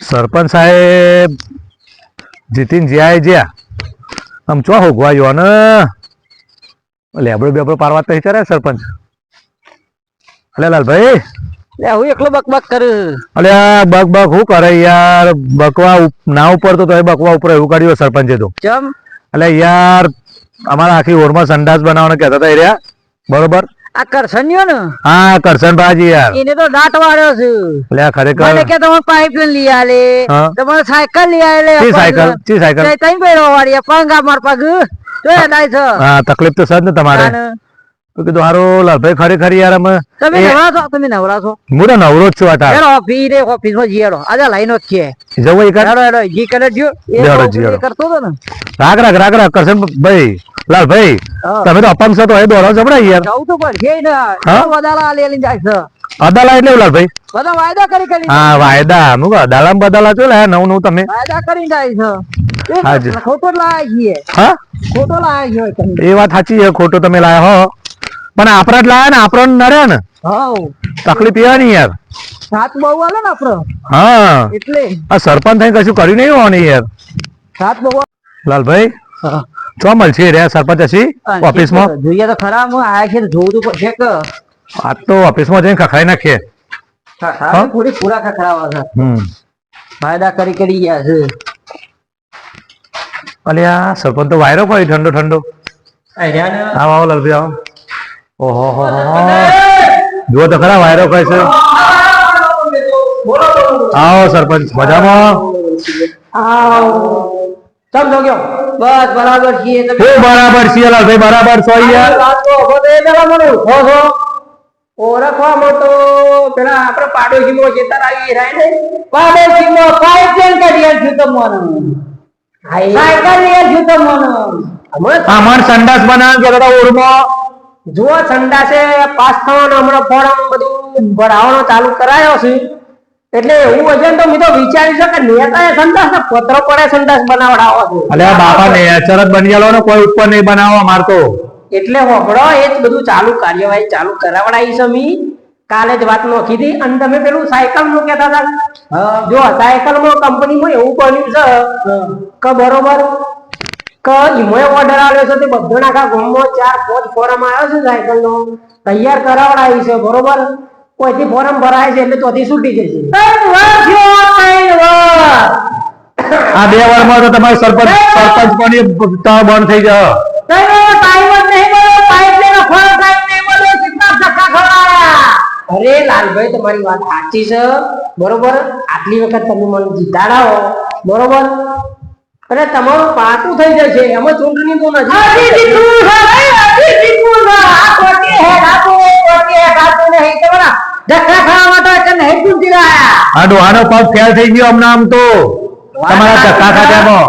સરપંચ સાહેબ જીતીને જ્યાં જ્યાં આમ ચો હોગવા જો ને લેબડો બેબડો પારવા તો વિચારે સરપંચ. અલે લાલભાઈ હું એકલો બકબક કરું. અલે બક બક શું કરે યાર, બકવા ના ઉપર તો બકવા ઉપર એવું કાઢ્યું સરપંચે તો. ચમ એટલે યાર અમારા આખી ઓરમાં સંડાસ બનાવવાનું કહેતા હતા એરિયા, બરોબર? આ કરસન્યો ને? હા કરસનભાઈ યાર, એને તો દાંત વાળ્યો છે. એટલે ખરેખર મને કે તમે પાઇપલાઈન લઈ આલે, તમારે સાયકલ લઈ આલે. ચી સાયકલ તઈ બેરો વાળી પંગા માર પગ તો એડાય છે. હા તકલીફ તો સજ ને તમારે. તો કીધું હારું લાલભાઈ ખરેખર યાર અમે તમે નવરા છો? તમે નવરા છો? હું તો નવરો જ છું આટા. હેડો ઓફિસ માં જીએડો આજે લાઈનો જ છે જવો એક હેડો હેડો જી કરે જો એ કરતો હતો ને. રાખ કરસનભાઈ. લાલભાઈ તમે તો અપંગ છો તો એ દોડો જબડા યાર. જવું તો પડશે ને. બદાલા લઈને જાય છે. અદાલા એટલે લાલભાઈ બધા વાયદા કરી હા વાયદા હું અદાલા બદાલા છો લે નવું તમે વાયદા કરી જાય છે. હાજી ખોટો લાયા છીએ. હા ખોટો લાયા છે. એ વાત સાચી છે, ખોટો તમે લાયા હો, પણ આપણા જ લાયા ને આપણો નડ્યા ને. હા તકલીફ એ નહીં યાર. સાત બહુ આલે ને આપડે. હા એટલે આ સરપંચ થઈ કશું કર્યું નહીં હોવાની યાર. સાત બહુ લાલભાઈ ચો મળશે રે સરપંચ હશી ઓફિસમાં? જોઈએ તો ખરા હું આયા છે જોવું તો પડશે કે આ તો ઓફિસમાં જઈને ખખાઈ નાખીએ. પૂરી પૂરા ખખડાવા છે. ફાયદા કરી ગયા છે. અલ્યા સરપંચ તો વાયરો કોઈ ઠંડો ઠંડો. આવો આવો લાલભાઈ આવો. ઓહો હો જુઓ તો ખરા વાયરો કોઈ છે. આવો સરપંચ મજામાં? બસ બરાબર છીએ. બરાબર છીએ લાલભાઈ, બરાબર છો યાર. ઓળખવામાં તો પેલા આપડે પાડોશીમાં ખેતર આવી રહ્યા ને પાડોશીમાં પાઇપલાઈન કાઢી છું તમને સાયકલ લઈ છું તમને અમાર સંડાસ બનાવ કે દાદા ઓરમાં જુઓ સંડાસે પાસ થવાનો હમણાં ફોર્મ બધું ભરાવાનો ચાલુ કરાયો છે. એટલે એવું વજન તો મેં તો વિચાર્યું છે કે નેતાએ સંડાસ ને પત્રો પડે સંડાસ બનાવડાવો છે. અલ્યા બાપા નેચર જ બની ગયેલો ને, કોઈ ઉપર નહીં બનાવવા મારતો. એટલે હોબળો એ જ બધું ચાલુ કાર્યવાહી ચાલુ કરાવડાવી છે. મી કાલે જ વાત નોખી હતી. અને તમે પેલું સાયકલ નું કહેતા હતા, જો સાયકલ માં કંપનીમાં એવું બન્યું છે કે બરોબર કે ઈમોએ ઓર્ડર આવ્યો છે તે બધો આખા ગામમાં 4-5 ફોરમ આવ્યો છે સાયકલ નો તૈયાર કરાવડાવી છે. બરોબર કોઈથી ફોરમ ભરાય છે એટલે ચોથી છૂટી જશે. આ 2 વર્ષમાં તો તમારે સરપંચ પણ બંધ થઈ જાય. અરે લાલભાઈ તમારી વાત સાચી છે. બરોબર આટલી વખત તમે મને જીતાડાવો બરોબર અને તમારું પાકું થઈ જશે. એમાં ચૂંટણી તો ડોહાનો પગ ફેલ થઈ ગયો હમણાં આમ તો તમારા ધક્કા ખાધ્યામાં.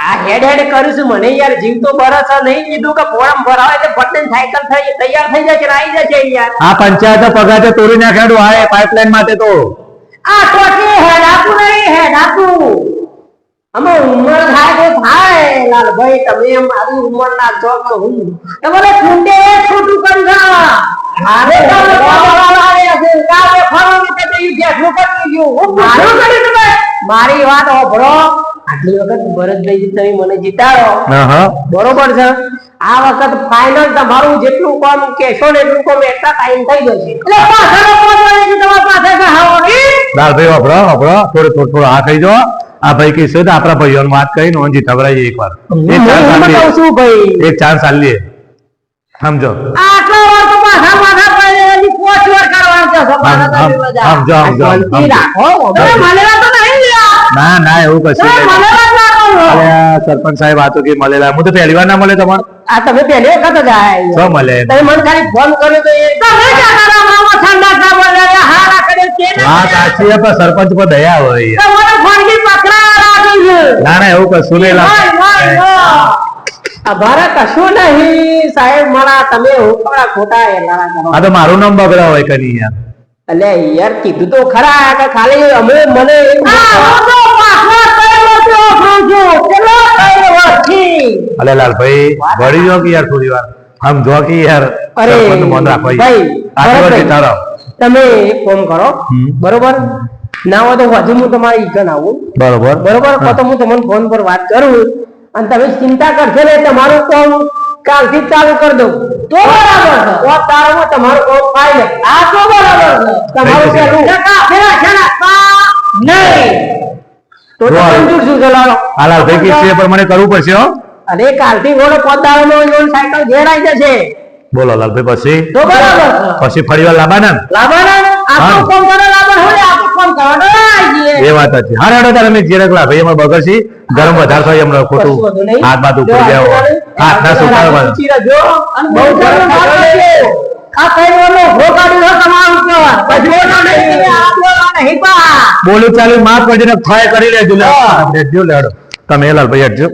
આ હેડ કરું છું. મને યાર જીવ તો બરસ નહીં કીધું કે ફોરમ ભરાવે એટલે પટેલ સાયકલ થઈ તૈયાર થઈ જાય કે આવી જશે યાર. આ પંચાયત પગાર તો તોડી નાખ્યા આ પાઇપલાઈન માટે તો. આ ટોટી હેડ આપું નહીં હેડ આપું. અમે ઉંમર થાય તો થાય લાલભાઈ. તમે મારી ઉંમર ના છો કે હું તમારે ખૂંટે છોટું કરી મારે મારી વાત હોભળો. આટલી વખત ભરતભાઈ તમે મને જીતાડો બરોબર છે. આ વખત ફાઇનલ તમારું જેટલું કામ કેશો ને એટલું કામ એટલા ટાઈમ થઈ જશે. એટલે પાછળ તમારી પાસે લાલભાઈ હોભળો થોડું આ કહી દો. આ ભાઈ કહીશું તો આપણા ભાઈઓને વાત કરી નો જીતાવડાઈએ એકવાર. એક ચાન્સ આલીએ સમજો. આટલા વાર તો પાછા માથા પડે એની 5 વાર કરવાનું છે. ના એવું કશું સરપંચ સાહેબ આ તો કે મળેલા. હું તો પહેલી વાર ના મળે તમારે. આ તમે પહેલી વખત જ આયા મળે તમે મને ખાલી ફોન કર્યો તો સરપંચ પર દયા હોય. ના એવું કશું નહીં. અમારા કશું નહીં સાહેબ. મારા તમે ખોટા આ તો મારું નામ બગડા હોય કદી યાર. એટલે યાર કીધું તો ખરા કે ખાલી અમે મને અલે લાલભાઈ વળી જો કે યાર થોડી વાર આમ જો કે યાર મન રાખો. તમે એક ફોન કરો હમ. બરોબર ના હોય તો હજુ હું તમારી ઈકન આવું બરોબર બરોબર તો હું તમને ફોન પર વાત કરું અને તમે ચિંતા કરશો ને તમારું કામ કાલથી જ ચાલુ કરી દઉં તો બરાબર તો તારામાં તમારું કામ ફાઇલ આ તો બરાબર તમારું થઈ જશે. પેલું નહીં તો જો આ- મંજૂર શું ચલાવો આ લાલભાઈ કે છે પણ મને કરવું પડશે હો અરે કાલથી ઘોડો પોતાનો સાયકલ ઘેર આવી જશે બોલો લાલભાઈ પછી તો બરાબર પછી ફરી વાર લાવવાના ને? લાવવાના આ તો હા. કોમ કરો લાવવાના હોય આ તો કોમ કરવાનો આવી જઈએ એ વાત જ છે હા રેડો તારે અમે જીરક લાલભાઈ એમાં બગર છે ગરમ વધારે થાય એમને ખોટું કશું વાંધો નહીં. હાથ બાદ ઉપર જો ગયા હાથ ના સુકાવા ઊંચી રહેજો. અને બહુ ગરમ ના કરજો. આ કઈ વાનો ભોગાડું છે તમારું કહેવાય. પછી બોલો નહીં, આ બોલો નહીં પા. બોલું ચાલુ માફ કરજો ને ફાય કરી લેજો લે હા. આપણે હેડજો લેડો તમે લાલભાઈ હેડજો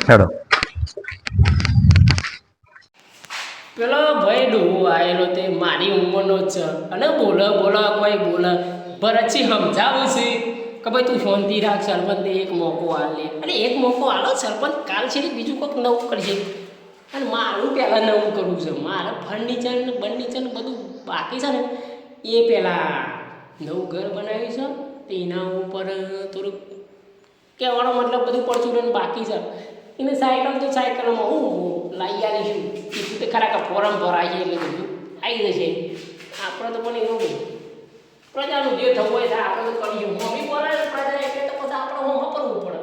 હેડો પેલો ભાઈ ડોહો આવેલો તે મારી ઉંમરનો જ છે અને બોલે કોઈ બોલે ભરતથી સમજાવું છે કે ભાઈ તું શાંતિ રાખ સરપંચને એક મોકો આલે અને એક મોકો આલો સરપંચ કાલ છે ને બીજું કોઈક નવું કરશે અને મારું પહેલાં નવું કરવું છે મારે ફર્નિચર ને બર્નિચર ને બધું બાકી છે ને એ પહેલાં નવું ઘર બનાવ્યું છે તો એના ઉપર થોડુંક કહેવાનો મતલબ બધું પરચુરણ બાકી છે એને સાયકલ તો સાયકલમાં હું લાવી આવીશું કીધું તો ખરા કે ફોરમ ભરાય છે એટલે બધું આવી જશે આપણે તો પણ એવું પ્રજાનું જે થવું હોય છે આપણે તો કરીશું મમ્મી બોલે પ્રજા એટલે તો પછી આપણે હું કરવું પડે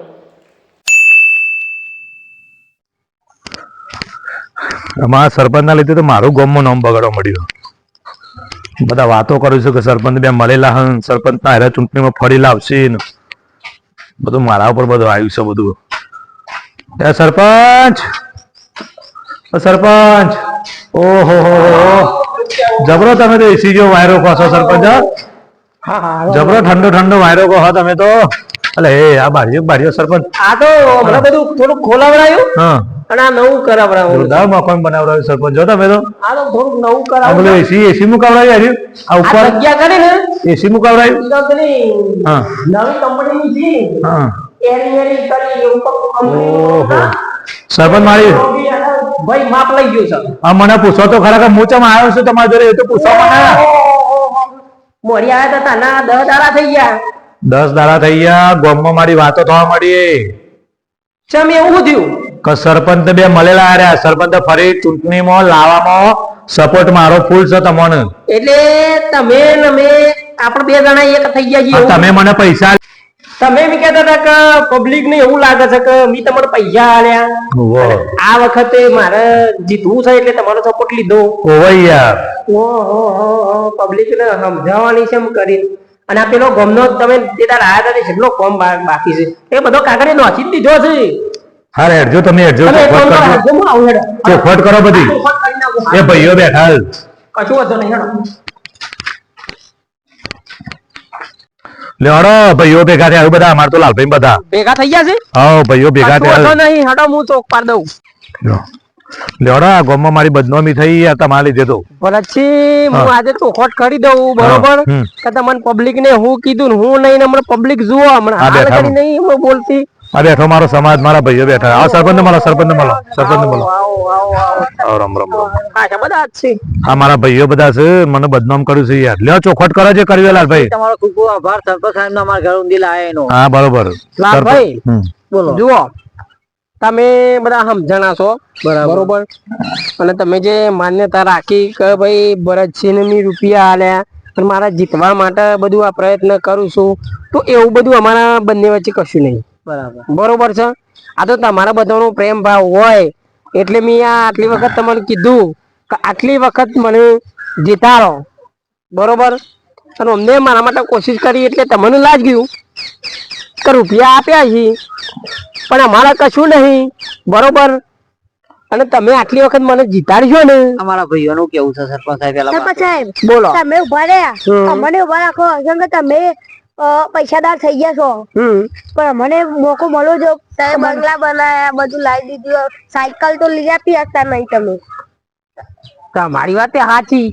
અમારા સરપંચના લીધે તો મારું ગામમાં નામ બગાડવા મળ્યું બધા વાતો કરું છું કે સરપંચ બે મળેલા હન સરપંચના હારે ચૂંટણીમાં ફરી લાવશે ને બધું મારા ઉપર બધું આવ્યું છે બધું એ સરપંચ ઓ સરપંચ ઓહો જબરો તમે તો એસી જેવો વાયરો કહો છો સરપંચ હો? હા હા જબરો ઠંડો ઠંડો વાયરો કહો તમે તો અલે એ આ બારીઓ સરપંચ આ તો હમણાં બધું થોડુંક ખોલાવડાયું હા અને આ નવું કરાવડાવું જોરદાર મકાન બનાવડાવ્યું સરપંચ જો તમે તો આ તો થોડુંક નવું આ કરાવડાવું બધું એસી મુકાવડાવ્યું હાર્યું આ આ ઉપર જગ્યા કરી ને એસી મુકાવડાવ્યું ઈ તો પેલી હા નવી કંપનીની છે હા એરી કરી એવું ઓહો સરપંચ મારી ભાઈ માપ લઈ ગયું છે આ મને પૂછો તો ખરા કે હું ચમ આવ્યો છું તમારી જોડે એ તો પૂછો મને મોડી આવ્યા હતા ના 10 દાડા થઈ ગયા 10 દાડા થઈ ગયા ગામમાં મારી વાતો થવા મળી ચમ એવું થયું કે સરપંચ બે મળેલા હાર્યા સરપંચ ફરી ચૂંટણીમાં લાવવામાં સપોર્ટ મારો ફૂલ છે તમને એટલે તમે ને અમે આપણે બે જણા એક થઈ ગયા છીએ આ તમે મને પૈસા તમે એમ કહેતા હતા કે પબ્લિક ને એવું લાગે છે કે મી તમને પૈસા આલ્યા ઓહો આ વખતે મારે જીતવું છે એટલે તમારો સપોર્ટ લીધો ઓહો યાર ઓહો પબ્લિક ને સમજાવવાની છે એમ કરી અને આ પેલો ગમનો તમે જે તાર આયા હતા કેટલો કોમ બાકી છે એ બધો કાગળ નોખી જ દીધો છે હા હેડજો તમે હેડજો તમે એક કામ કરો, ચોખવટ હાલજો, હું આવું હેડો. કરજો. ચોખવટ કરો બધી ચોખવટ કરી નાખું. એ ભાઈઓ બેઠા છે. કશું વાંધો નહીં હેડો. લે હડો ભાઈઓ ભેગા થયા બધા અમાર તો લાલભાઈ બધા ભેગા થઈ ગયા છે હા ભાઈઓ ભેગા કશું વાંધો થયા નહીં હેડો હું ચોક પાડ દઉં લે હડો આ ગામમાં મારી બદનામી થઈ આ તમારા લીધે તો પછી હું હા. આજે ચોખવટ કરી દઉં બરોબર હમ. કે તમને પબ્લિક ને હું કીધું ને હું નહીં ને હમણાં પબ્લિક જુઓ હમણાં આ હાલ બેઠા કરી નહીં હું બોલતી આ બેઠો મારો સમાજ મારા ભાઈઓ બેઠા આ સરપંચ મળો સરપંચ મળો સરપંચ મળો આવો આવો આવો આવો રામ રામ રામ. પાછા બધા જ છે આ મારા ભાઈઓ બધા છે મને બદનામ કર્યું છે યાર લ્યો ચોખવટ કરો જે કર્યું લાલભાઈ તમારો ખૂબ ખૂબ આભાર સરપંચ સાહેબ નો અમારા ઘર ઊંધી લાયા એનો હા બરોબર લાલભાઈ હમ. બોલો જુઓ તમે બધા સમજણા છો બરોબર અને તમે જે માન્યતા રાખી કે ભાઈ ભરતસિંહ ની રૂપિયા આલ્યા અને મારા જીતવા માટે બધું આ પ્રયત્ન કરું છું તો એવું બધું અમારા બંને વચ્ચે કશું નહીં બરાબર બરોબર છે આ તો તમારા બધાનો પ્રેમ ભાવ હોય એટલે મેં આ આટલી વખત તમને કીધું કે આટલી વખત મને જીતાડો બરોબર અને અમને મારા માટે કોશિશ કરી એટલે તમને લાગ્યું કે રૂપિયા આપ્યા છે પણ અમારા કશું નહીં બરોબર અને તમે આટલી વખત મને જીતાડશો ને અમારા ભાઈઓનું કેવું છે સરપંચ સાહેબ પેલા સરપંચ સાહેબ બોલો તમે ઉભા રહ્યા હમ. અમને ઉભા રાખો કેમ કે તમે પૈસાદાર થઈ ગયા છો પણ મને મોકો મળ્યો જો તમે બંગલા બનાયા બધું લાવી દીધું સાયકલ તો લઈ આપી શકતા નહીં તમે તમારી વાત એ સાચી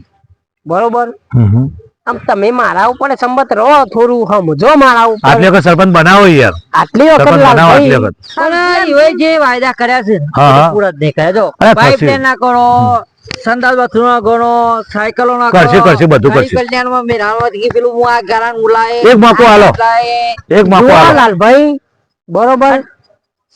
બરોબર હમ. આમ તમે મારા ઉપર સંમત રહો થોડું સમજો મારા ઉપર આટલી વખત સરપંચ બનાવો યાર આટલી વખત સરપંચ બનાવો આટલી લાલભાઈ, વખત પણ એ જે વાયદા કર્યા છે હા, હા. પૂરા જ નહીં કર્યા જો અરે પાઇપ પછી. ના કરો સંડાસ બાથરૂમ ગણો સાયકલો ના કરશે, બધું કરશે. કલ્યાણમાં મેરાવત પેલું હું આ ગારાન ઉલાય એક મોકો હાલો, એક મોકો જુઓ હાલો. લાલભાઈ બરોબર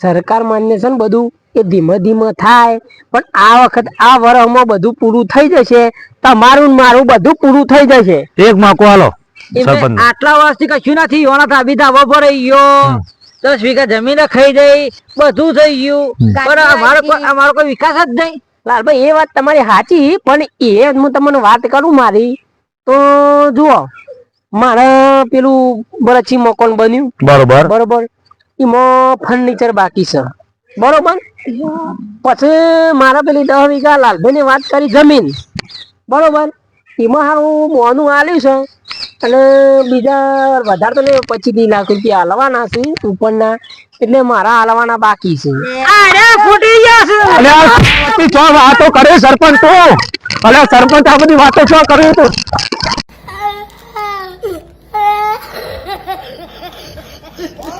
સરકાર માન્ય છે ને બધું એ ધીમે ધીમે થાય પણ આ વખત આ વર્ષમાં બધું પૂરું થઈ જશે તમારું ને મારું બધું પૂરું થઈ જશે એક મોકો હાલો એમને સરપંચ. આટલા વર્ષથી કશું નથી ઓના તાબી ધાબો પર ગયો 10 વીઘા જમીન ખાઈ ગઈ બધું થઈ ગયું પણ અમારો કોઈ વિકાસ જ નહીં. લાલભાઈ એ વાત તમારી સાચી પણ એ હું તમને વાત કરું મારી તો જુઓ મારે પેલું બરછી મકાન બન્યું બરોબર. બરોબર એમાં ફર્નિચર બાકી છે બરોબર પછી મારા પેલી 10 વીઘા લાલભાઈ ને વાત કરી જમીન બરોબર એમાં સારું મોનું આલ્યું છે અને બીજા વધારે તો નહીં 25 લાખ રૂપિયા હાલવાના છે ઉપરના એટલે મારા હાલવાના બાકી છે ફૂટી ગયા છે અલે આ સરપંચની ચો વાતો કરે સરપંચ તો. અલે સરપંચ આ બધી વાતો ચો કર્યું તું. Ah!